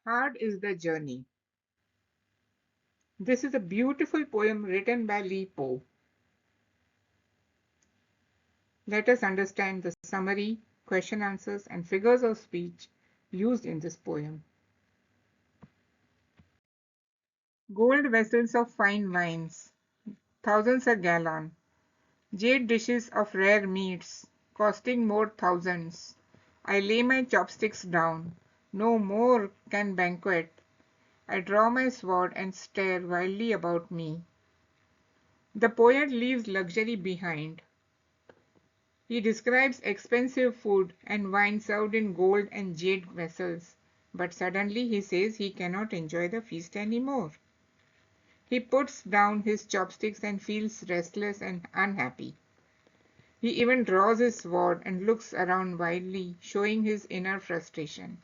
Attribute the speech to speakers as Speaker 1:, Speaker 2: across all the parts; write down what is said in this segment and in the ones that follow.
Speaker 1: Hard is the journey. This is a beautiful poem written by Li Po. Let us understand the summary, question answers, and figures of speech used in this poem. Gold vessels of fine wines, thousands a gallon. Jade dishes of rare meats, costing more thousands. I lay my chopsticks down, no more can banquet. I draw my sword and stare wildly about me. The poet leaves luxury behind. He describes expensive food and wine served in gold and jade vessels, but suddenly he says he cannot enjoy the feast anymore. He puts down his chopsticks and feels restless and unhappy. He even draws his sword and looks around wildly, showing his inner frustration.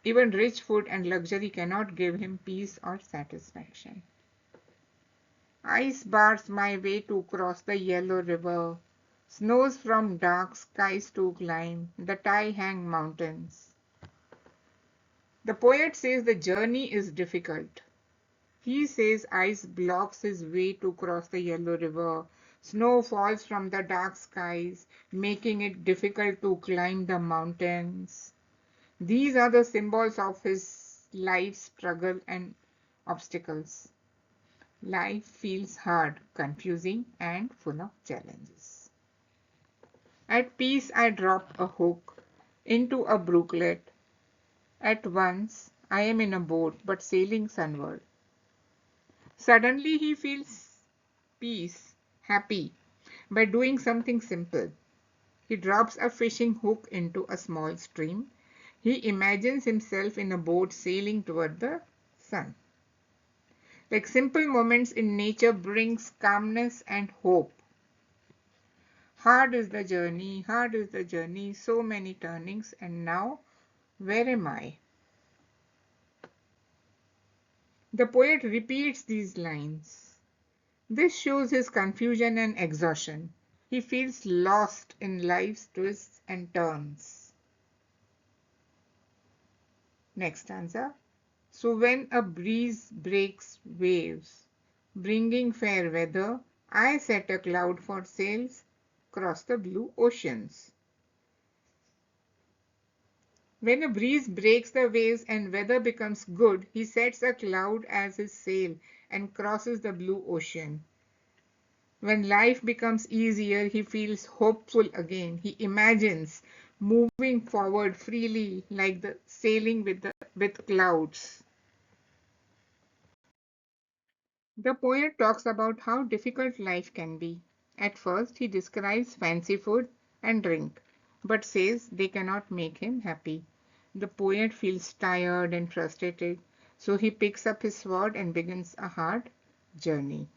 Speaker 1: Even rich food and luxury cannot give him peace or satisfaction. Ice bars my way to cross the yellow river. Snows from dark skies to climb the tie-hang mountains. The poet says the journey is difficult. He says ice blocks his way to cross the yellow river. Snow falls from the dark skies, making it difficult to climb the mountains. These are the symbols of his life's struggle and obstacles. Life feels hard, confusing, and full of challenges. At peace, I drop a hook into a brooklet. At once, I am in a boat but sailing sunward. Suddenly, he feels peace, happy, by doing something simple. He drops a fishing hook into a small stream. He imagines himself in a boat sailing toward the sun. Like simple moments in nature brings calmness and hope. Hard is the journey, so many turnings, and now where am I? The poet repeats these lines. This shows his confusion and exhaustion. He feels lost in life's twists and turns. Next stanza. So when a breeze breaks waves, bringing fair weather, I set a cloud for sails, cross the blue oceans. When a breeze breaks the waves and weather becomes good, he sets a cloud as his sail and crosses the blue ocean. When life becomes easier, he feels hopeful again. He imagines moving forward freely like the sailing with clouds. The poet talks about how difficult life can be. At first, he describes fancy food and drink, but says they cannot make him happy. The poet feels tired and frustrated, so he picks up his sword and begins a hard journey.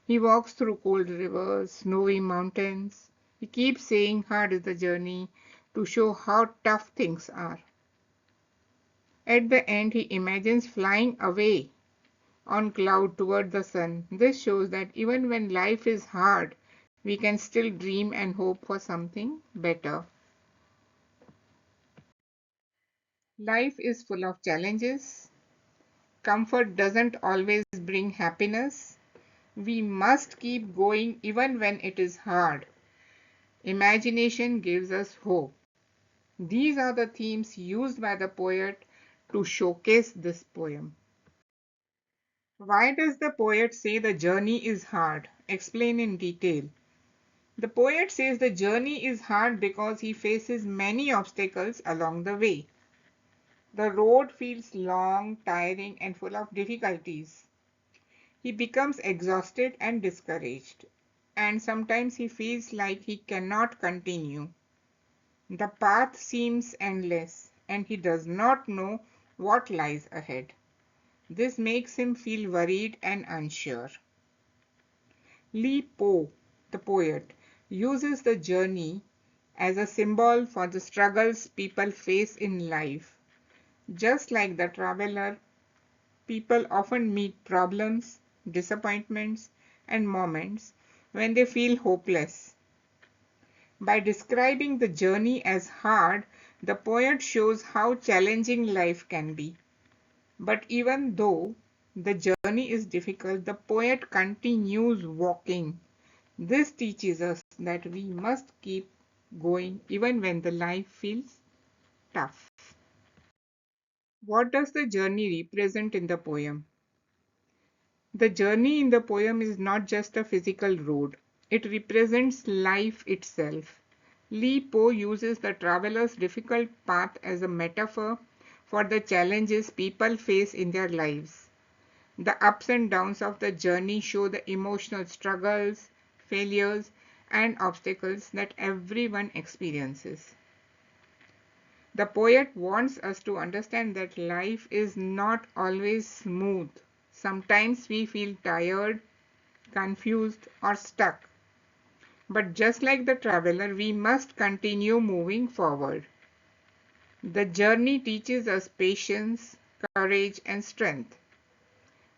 Speaker 1: He walks through cold rivers, snowy mountains. He keeps saying hard is the journey to show how tough things are. At the end, he imagines flying away on cloud toward the sun. This shows that even when life is hard, we can still dream and hope for something better. Life is full of challenges. Comfort doesn't always bring happiness. We must keep going even when it is hard. Imagination gives us hope. These are the themes used by the poet to showcase this poem. Why does the poet say the journey is hard? Explain in detail. The poet says the journey is hard because he faces many obstacles along the way. The road feels long, tiring, and full of difficulties. He becomes exhausted and discouraged, and sometimes he feels like he cannot continue. The path seems endless, and he does not know what lies ahead. This makes him feel worried and unsure. Li Po, the poet, uses the journey as a symbol for the struggles people face in life. Just like the traveler, people often meet problems, disappointments, and moments when they feel hopeless. By describing the journey as hard, The poet shows how challenging life can be. But even though the journey is difficult, the poet continues walking. This teaches us that we must keep going even when the life feels tough. What does the journey represent in the poem? The journey in the poem is not just a physical road, it represents life itself. Li Po uses the traveler's difficult path as a metaphor for the challenges people face in their lives. The ups and downs of the journey show the emotional struggles, failures, and obstacles that everyone experiences. The poet wants us to understand that life is not always smooth. Sometimes we feel tired, confused, or stuck. But just like the traveler, we must continue moving forward. The journey teaches us patience, courage, and strength.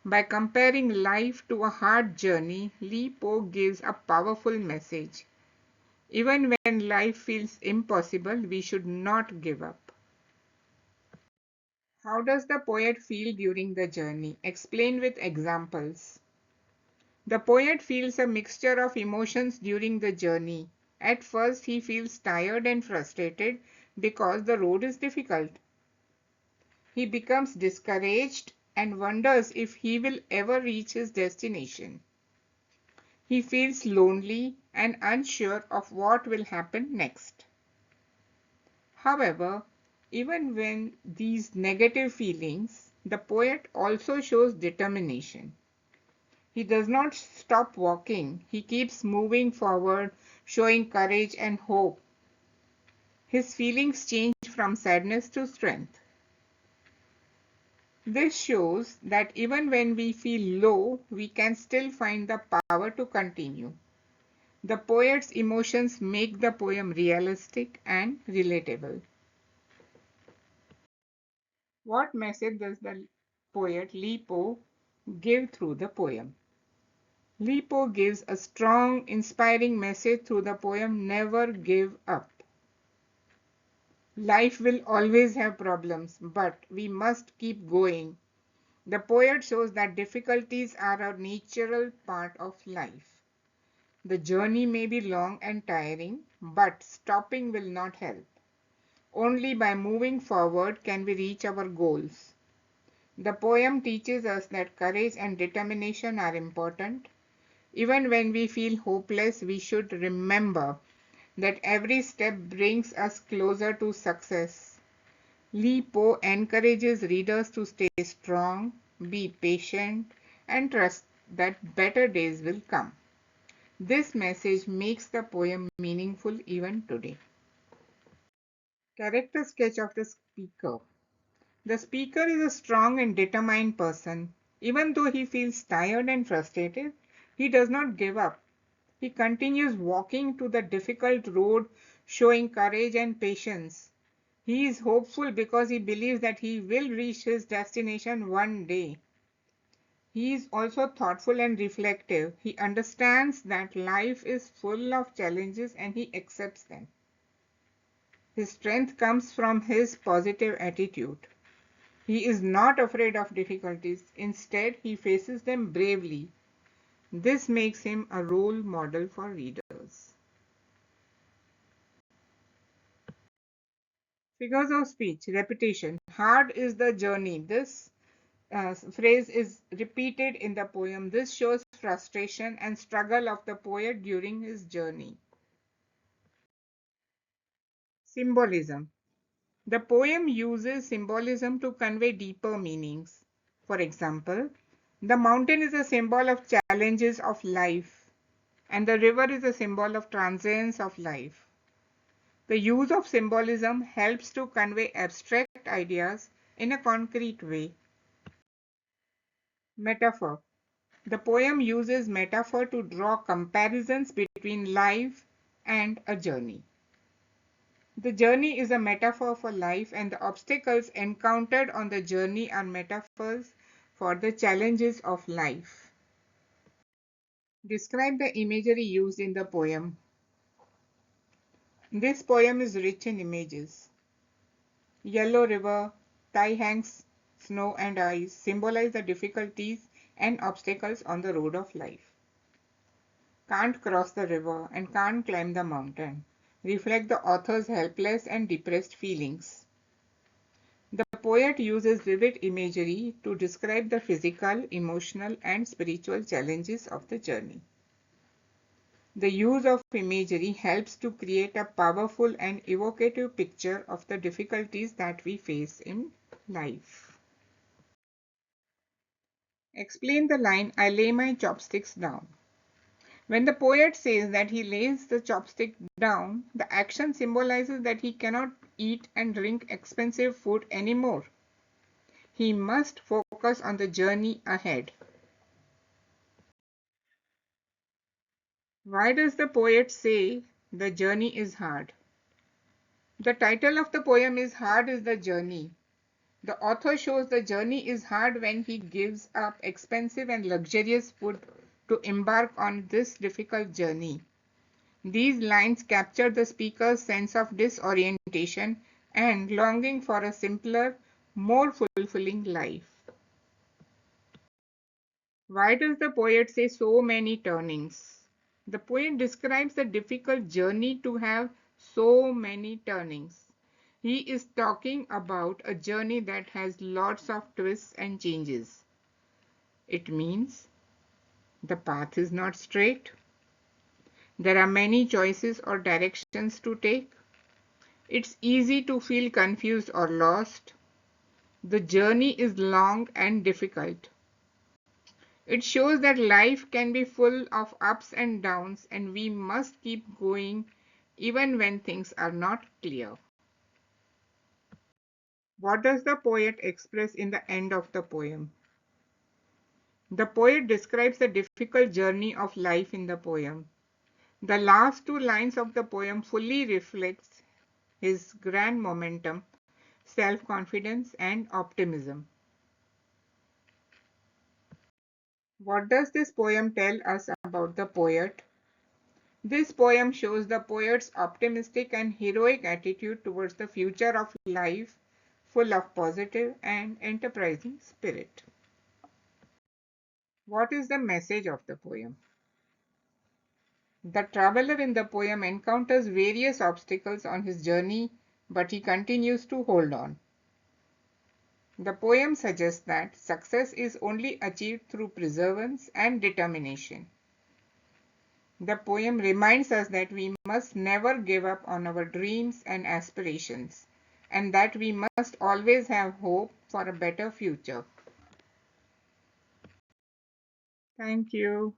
Speaker 1: By comparing life to a hard journey, Li Po gives a powerful message. Even when life feels impossible, we should not give up. How does the poet feel during the journey? Explain with examples. The poet feels a mixture of emotions during the journey. At first, he feels tired and frustrated because the road is difficult. He becomes discouraged and wonders if he will ever reach his destination. He feels lonely and unsure of what will happen next. However, even when these negative feelings, the poet also shows determination. He does not stop walking, he keeps moving forward, showing courage and hope. His feelings change from sadness to strength. This shows that even when we feel low, we can still find the power to continue. The poet's emotions make the poem realistic and relatable. What message does the poet Li Po give through the poem? Li Po gives a strong, inspiring message through the poem Never Give Up. Life will always have problems, but we must keep going. The poet shows that difficulties are a natural part of life. The journey may be long and tiring, but stopping will not help. Only by moving forward can we reach our goals. The poem teaches us that courage and determination are important. Even when we feel hopeless, we should remember that every step brings us closer to success. Li Po encourages readers to stay strong, be patient, and trust that better days will come. This message makes the poem meaningful even today. Character sketch of the speaker. The speaker is a strong and determined person. Even though he feels tired and frustrated, he does not give up. He continues walking to the difficult road, showing courage and patience. He is hopeful because he believes that he will reach his destination one day. He is also thoughtful and reflective. He understands that life is full of challenges and he accepts them. His strength comes from his positive attitude. He is not afraid of difficulties. Instead, he faces them bravely. This makes him a role model for readers. Figures of speech, repetition. Hard is the journey. This phrase is repeated in the poem. This shows frustration and struggle of the poet during his journey. Symbolism. The poem uses symbolism to convey deeper meanings. For example, the mountain is a symbol of challenges of life, and the river is a symbol of transience of life. The use of symbolism helps to convey abstract ideas in a concrete way. Metaphor. The poem uses metaphor to draw comparisons between life and a journey. The journey is a metaphor for life, and the obstacles encountered on the journey are metaphors for the challenges of life. Describe the imagery used in the poem. This poem is rich in images. Yellow river, thigh hangs, snow and ice symbolize the difficulties and obstacles on the road of life. Can't cross the river and can't climb the mountain reflect the author's helpless and depressed feelings. The poet uses vivid imagery to describe the physical, emotional, and spiritual challenges of the journey. The use of imagery helps to create a powerful and evocative picture of the difficulties that we face in life. Explain the line, I lay my chopsticks down. When the poet says that he lays the chopstick down, the action symbolizes that he cannot eat and drink expensive food anymore. He must focus on the journey ahead. Why does the poet say the journey is hard? The title of the poem is Hard is the Journey. The author shows the journey is hard when he gives up expensive and luxurious food to embark on this difficult journey. These lines capture the speaker's sense of disorientation and longing for a simpler, more fulfilling life. Why does the poet say so many turnings? The poet describes the difficult journey to have so many turnings. He is talking about a journey that has lots of twists and changes. It means the path is not straight. There are many choices or directions to take. It's easy to feel confused or lost. The journey is long and difficult. It shows that life can be full of ups and downs, and we must keep going even when things are not clear. What does the poet express in the end of the poem? The poet describes the difficult journey of life in the poem. The last two lines of the poem fully reflects his grand momentum, self-confidence, and optimism. What does this poem tell us about the poet? This poem shows the poet's optimistic and heroic attitude towards the future of life, full of positive and enterprising spirit. What is the message of the poem? The traveler in the poem encounters various obstacles on his journey, but he continues to hold on. The poem suggests that success is only achieved through perseverance and determination. The poem reminds us that we must never give up on our dreams and aspirations, and that we must always have hope for a better future. Thank you.